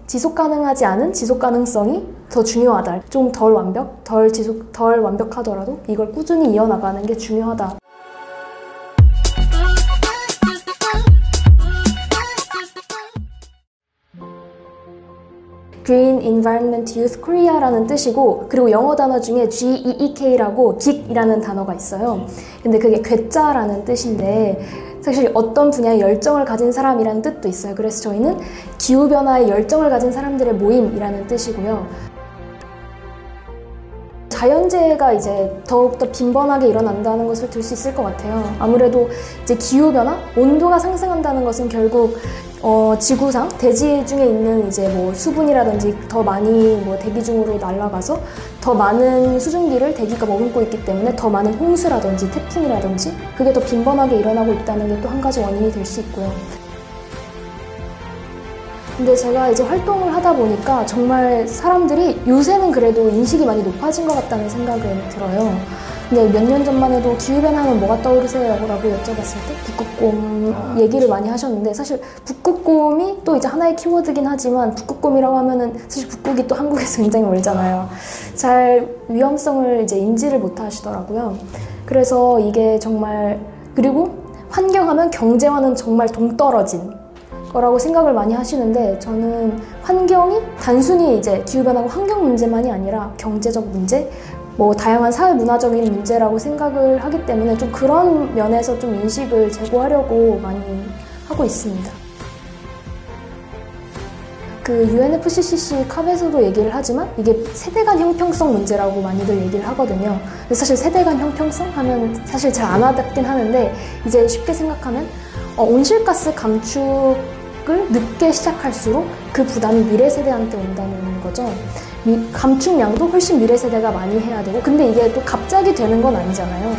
지속 가능하지 않은 지속 가능성이 더 중요하다. 좀 덜 완벽하더라도 이걸 꾸준히 이어나가는 게 중요하다. Green Environment Youth Korea라는 뜻이고, 그리고 영어 단어 중에 GEEK라고 geek이라는 단어가 있어요. 근데 그게 괴짜라는 뜻인데 사실 어떤 분야에 열정을 가진 사람이라는 뜻도 있어요. 그래서 저희는 기후변화에 열정을 가진 사람들의 모임이라는 뜻이고요. 자연재해가 이제 더욱더 빈번하게 일어난다는 것을 들 수 있을 것 같아요. 아무래도 이제 기후변화, 온도가 상승한다는 것은 결국 지구상 대지 중에 있는 이제 뭐 수분이라든지 더 많이 뭐 대기 중으로 날아가서 더 많은 수증기를 대기가 머금고 있기 때문에 더 많은 홍수라든지 태풍이라든지 그게 더 빈번하게 일어나고 있다는 게 또 한 가지 원인이 될 수 있고요. 근데 제가 이제 활동을 하다 보니까 정말 사람들이 요새는 그래도 인식이 많이 높아진 것 같다는 생각은 들어요. 근데 몇 년 전만 해도 기후변화하면 뭐가 떠오르세요? 라고 여쭤봤을 때 북극곰 얘기를 많이 하셨는데, 사실 북극곰이 또 이제 하나의 키워드긴 하지만 북극곰이라고 하면은 사실 북극이 또 한국에서 굉장히 멀잖아요. 잘 위험성을 이제 인지를 못 하시더라고요. 그래서 이게 정말, 그리고 환경하면 경제와는 정말 동떨어진 거라고 생각을 많이 하시는데, 저는 환경이 단순히 이제 기후변화고 환경 문제만이 아니라 경제적 문제, 뭐 다양한 사회 문화적인 문제라고 생각을 하기 때문에 좀 그런 면에서 좀 인식을 제고하려고 많이 하고 있습니다. 그 UNFCCC 캅에서도 얘기를 하지만 이게 세대 간 형평성 문제라고 많이들 얘기를 하거든요. 근데 사실 세대 간 형평성 하면 사실 잘 안 와닿긴 하는데, 이제 쉽게 생각하면 온실가스 감축을 늦게 시작할수록 그 부담이 미래 세대한테 온다는 거죠. 감축량도 훨씬 미래 세대가 많이 해야 되고, 근데 이게 또 갑자기 되는 건 아니잖아요.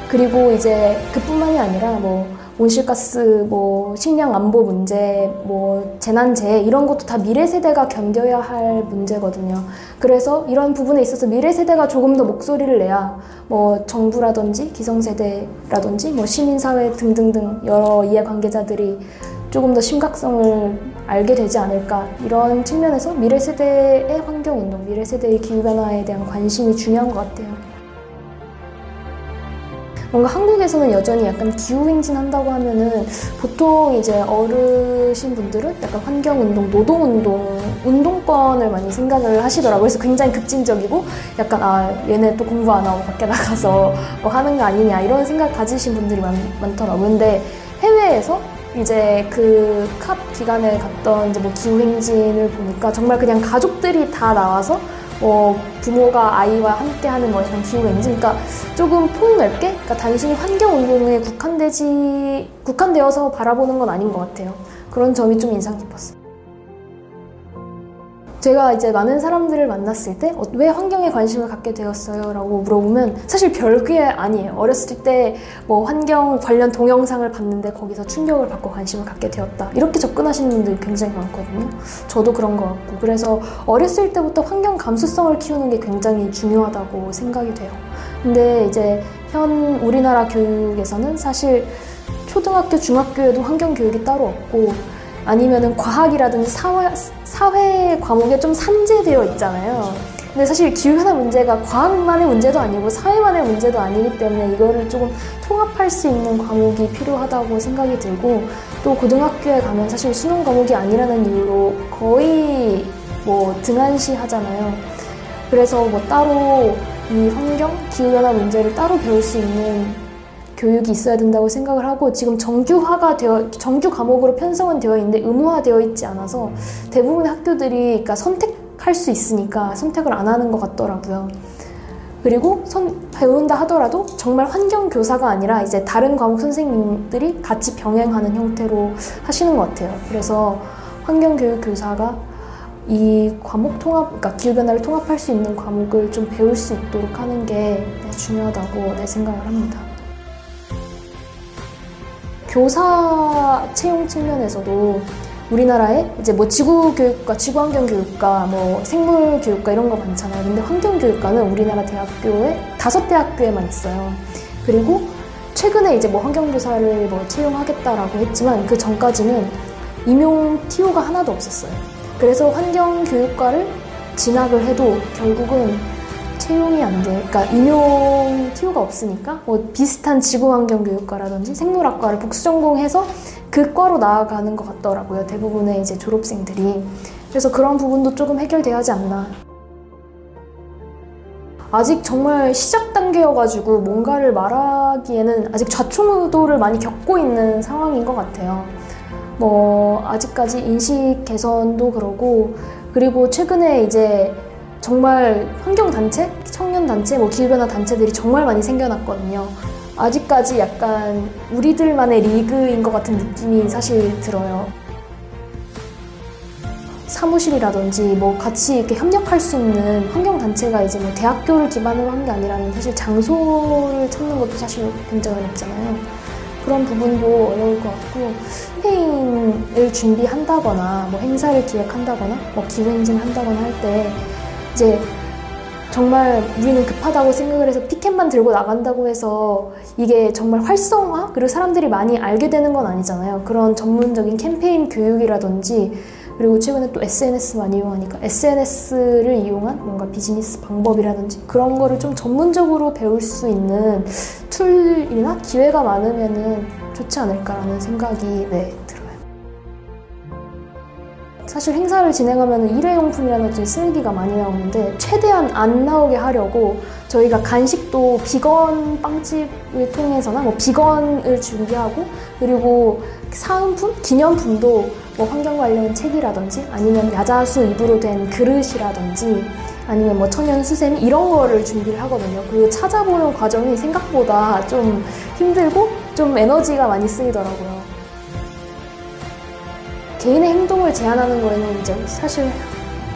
그리고 이제 그뿐만이 아니라 뭐 온실가스, 뭐 식량 안보 문제, 뭐 재난재해 이런 것도 다 미래 세대가 견뎌야 할 문제거든요. 그래서 이런 부분에 있어서 미래 세대가 조금 더 목소리를 내야 뭐 정부라든지 기성세대라든지 뭐 시민사회 등등등 여러 이해관계자들이 조금 더 심각성을 알게 되지 않을까, 이런 측면에서 미래 세대의 환경운동, 미래 세대의 기후변화에 대한 관심이 중요한 것 같아요. 뭔가 한국에서는 여전히 약간 기후행진 한다고 하면은 보통 이제 어르신분들은 약간 환경운동, 노동운동, 운동권을 많이 생각을 하시더라고요. 그래서 굉장히 급진적이고 약간 얘네 또 공부 안 하고 밖에 나가서 뭐 하는 거 아니냐 이런 생각 가지신 분들이 많더라고요. 근데 해외에서 이제 그 캅 기간에 갔던 이제 뭐 기후행진을 보니까 정말 그냥 가족들이 다 나와서 부모가 아이와 함께하는 뭐 이런 기후행진, 그러니까 조금 폭넓게, 그러니까 단순히 환경운동에 국한되어서 바라보는 건 아닌 것 같아요. 그런 점이 좀 인상 깊었어요. 제가 이제 많은 사람들을 만났을 때 왜 환경에 관심을 갖게 되었어요? 라고 물어보면 사실 별게 아니에요. 어렸을 때 뭐 환경 관련 동영상을 봤는데 거기서 충격을 받고 관심을 갖게 되었다, 이렇게 접근하시는 분들이 굉장히 많거든요. 저도 그런 것 같고, 그래서 어렸을 때부터 환경 감수성을 키우는 게 굉장히 중요하다고 생각이 돼요. 근데 이제 현 우리나라 교육에서는 사실 초등학교, 중학교에도 환경 교육이 따로 없고, 아니면은 과학이라든지 사회 과목에 좀 산재되어 있잖아요. 근데 사실 기후변화 문제가 과학만의 문제도 아니고 사회만의 문제도 아니기 때문에 이거를 조금 통합할 수 있는 과목이 필요하다고 생각이 들고, 또 고등학교에 가면 사실 수능 과목이 아니라는 이유로 거의 뭐 등한시 하잖아요. 그래서 뭐 따로 이 환경, 기후변화 문제를 따로 배울 수 있는 교육이 있어야 된다고 생각을 하고, 지금 정규 과목으로 편성은 되어 있는데 의무화되어 있지 않아서 대부분의 학교들이 그러니까 선택할 수 있으니까 선택을 안 하는 것 같더라고요. 그리고 배운다 하더라도 정말 환경 교사가 아니라 이제 다른 과목 선생님들이 같이 병행하는 형태로 하시는 것 같아요. 그래서 환경교육 교사가 이 과목 통합, 그러니까 기후변화를 통합할 수 있는 과목을 좀 배울 수 있도록 하는 게 중요하다고 생각을 합니다. 교사 채용 측면에서도 우리나라에 이제 뭐 지구교육과, 지구환경교육과, 뭐 생물교육과 이런 거 많잖아요. 근데 환경교육과는 우리나라 대학교에 5대학교에만 있어요. 그리고 최근에 이제 뭐 환경교사를 뭐 채용하겠다라고 했지만 그 전까지는 임용 TO가 하나도 없었어요. 그래서 환경교육과를 진학을 해도 결국은 채용이 안 돼. 그러니까 임용 티오가 없으니까 뭐 비슷한 지구환경교육과라든지 생물학과를 복수 전공해서 그 과로 나아가는 것 같더라고요. 대부분의 이제 졸업생들이. 그래서 그런 부분도 조금 해결돼야 하지 않나. 아직 정말 시작 단계여가지고 뭔가를 말하기에는 아직 좌초무도를 많이 겪고 있는 상황인 것 같아요. 뭐 아직까지 인식 개선도 그러고, 그리고 최근에 이제 정말 환경단체, 청년단체, 뭐 기후변화 단체들이 정말 많이 생겨났거든요. 아직까지 약간 우리들만의 리그인 것 같은 느낌이 사실 들어요. 사무실이라든지 뭐 같이 이렇게 협력할 수 있는 환경단체가 이제 뭐 대학교를 기반으로 한 게 아니라면 사실 장소를 찾는 것도 사실 굉장히 어렵잖아요. 그런 부분도 어려울 것 같고, 캠페인을 준비한다거나 뭐 행사를 기획한다거나 뭐 기후행진을 한다거나 할 때 이제 정말 우리는 급하다고 생각을 해서 피켓만 들고 나간다고 해서 이게 정말 활성화? 그리고 사람들이 많이 알게 되는 건 아니잖아요. 그런 전문적인 캠페인 교육이라든지, 그리고 최근에 또 SNS 많이 이용하니까 SNS를 이용한 뭔가 비즈니스 방법이라든지 그런 거를 좀 전문적으로 배울 수 있는 툴이나 기회가 많으면은 좋지 않을까라는 생각이 들어요. 사실 행사를 진행하면 일회용품이라든지 쓰레기가 많이 나오는데 최대한 안 나오게 하려고 저희가 간식도 비건 빵집을 통해서나 뭐 비건을 준비하고, 그리고 사은품, 기념품도 뭐 환경 관련 책이라든지 아니면 야자수 잎으로 된 그릇이라든지 아니면 뭐 천연 수세미 이런 거를 준비를 하거든요. 그 찾아보는 과정이 생각보다 좀 힘들고 좀 에너지가 많이 쓰이더라고요. 개인의 행동을 제한하는 거에는 이제 사실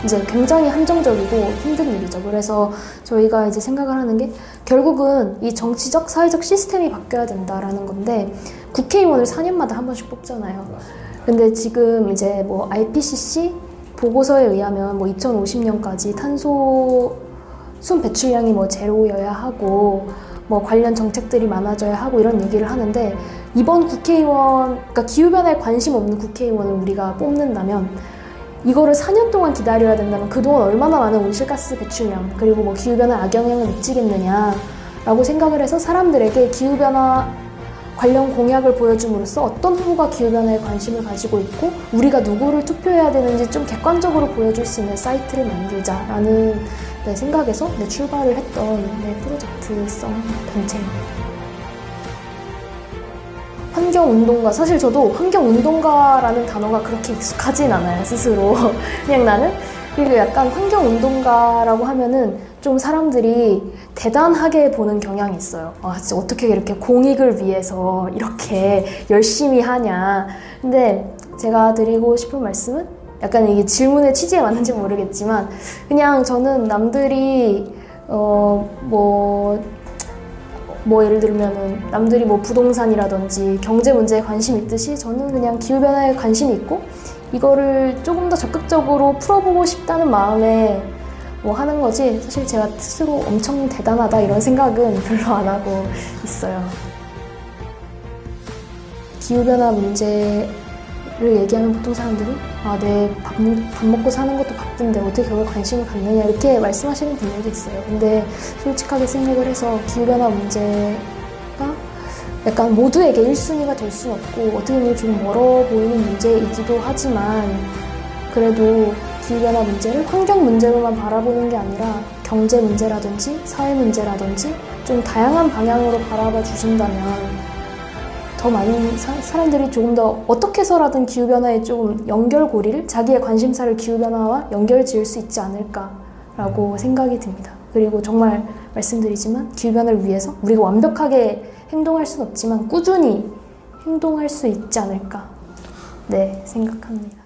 이제 굉장히 한정적이고 힘든 일이죠. 그래서 저희가 이제 생각을 하는 게 결국은 이 정치적, 사회적 시스템이 바뀌어야 된다라는 건데, 국회의원을 4년마다 한 번씩 뽑잖아요. 근데 지금 이제 뭐 IPCC 보고서에 의하면 뭐 2050년까지 탄소 순 배출량이 뭐 제로여야 하고 뭐 관련 정책들이 많아져야 하고 이런 얘기를 하는데, 이번 국회의원, 그러니까 기후변화에 관심 없는 국회의원을 우리가 뽑는다면 이거를 4년 동안 기다려야 된다면 그동안 얼마나 많은 온실가스 배출량 그리고 뭐 기후변화 악영향을 미치겠느냐라고 생각을 해서 사람들에게 기후변화 관련 공약을 보여줌으로써 어떤 후보가 기후변화에 관심을 가지고 있고 우리가 누구를 투표해야 되는지 좀 객관적으로 보여줄 수 있는 사이트를 만들자라는 생각에서 출발을 했던 프로젝트성 단체입니다. 환경운동가, 사실 저도 환경운동가라는 단어가 그렇게 익숙하진 않아요, 스스로. 그냥 나는, 그리고 약간 환경운동가라고 하면은 좀 사람들이 대단하게 보는 경향이 있어요. 아, 진짜 어떻게 이렇게 공익을 위해서 이렇게 열심히 하냐. 근데 제가 드리고 싶은 말씀은 약간 이게 질문의 취지에 맞는지 모르겠지만, 그냥 저는 남들이, 예를 들면은 남들이 뭐 부동산이라든지 경제 문제에 관심 있듯이 저는 그냥 기후변화에 관심이 있고 이거를 조금 더 적극적으로 풀어보고 싶다는 마음에 뭐 하는 거지, 사실 제가 스스로 엄청 대단하다 이런 생각은 별로 안 하고 있어요. 기후변화 문제를 얘기하면 보통 사람들이 내 밥 먹고 사는 것도 바쁜데 어떻게 그걸 관심을 갖느냐 이렇게 말씀하시는 분들도 있어요. 근데 솔직하게 생각을 해서 기후변화 문제가 약간 모두에게 1순위가 될 수는 없고 어떻게 보면 좀 멀어 보이는 문제이기도 하지만, 그래도 기후변화 문제를 환경 문제로만 바라보는 게 아니라 경제 문제라든지 사회 문제라든지 좀 다양한 방향으로 바라봐 주신다면 더 많은 사람들이 조금 더 어떻게 해서라든 기후변화에 조금 연결고리를, 자기의 관심사를 기후변화와 연결 지을 수 있지 않을까라고 생각이 듭니다. 그리고 정말 말씀드리지만 기후변화를 위해서 우리가 완벽하게 행동할 수는 없지만 꾸준히 행동할 수 있지 않을까 생각합니다.